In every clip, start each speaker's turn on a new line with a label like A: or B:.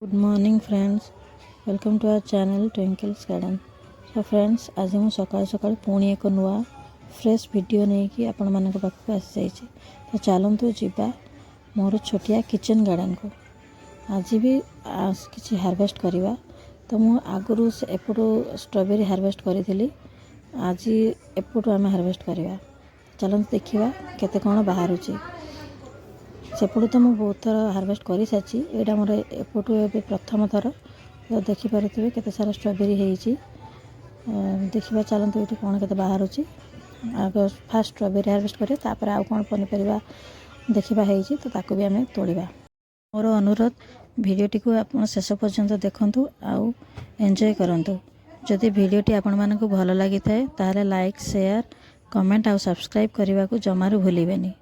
A: Good morning friends, welcome to our channel Twinkle's garden. So friends, आज मुझे सकाल सकाल पुणी एक नुआ फ्रेश वीडियो नहीं कि आपण मानक पाखक आसी जाइए। तो चलतु जीवा मोर छोटिया किचन गार्डन को। आज भी किसी हार्वेस्ट करवा। तो मु आगु एपटू स्ट्रॉबेरी हार्वेस्ट करी, आज एपटू आम हार्वेस्ट करवा। चलते देखा केते कौन बाहर सेपटू तो मुझे बहुत थर हार्वेस्ट कर सारी। यहाँ मोर एपटू ए प्रथम थर। तो देखिपे केते सारा स्ट्रॉबेरी होती। देखा चलते ये कौन के बाहर आग फास्ट स्ट्रॉबेरी हार्वेस्ट करें, आउ कौन पनीपरिया देखा तो ताको भी आम तोड़ा। मोर अनुरोध भिडियोटी को आप शेष पर्यंत देखूँ आउ एंजॉय करंतु। जदि भिडियोटी आपण मानक भल लगी थाए ताहले लाइक शेयर कमेंट आउ सब्सक्राइब करने को जमारू भूलिबेनी।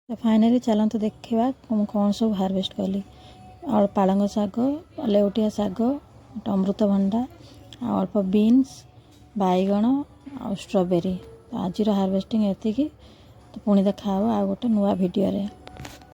A: तो फाइनली चलते देखा कौन सब हार्वेस्ट कली। और पालंग शाग, लेउटिया शाग, अमृतभंडा, अल्प बीन्स, बैगण आ स्ट्रॉबेरी। आज हार्वेस्टिंग एति। तो पुणी देखा आ गोटे नुआ वीडियो रे।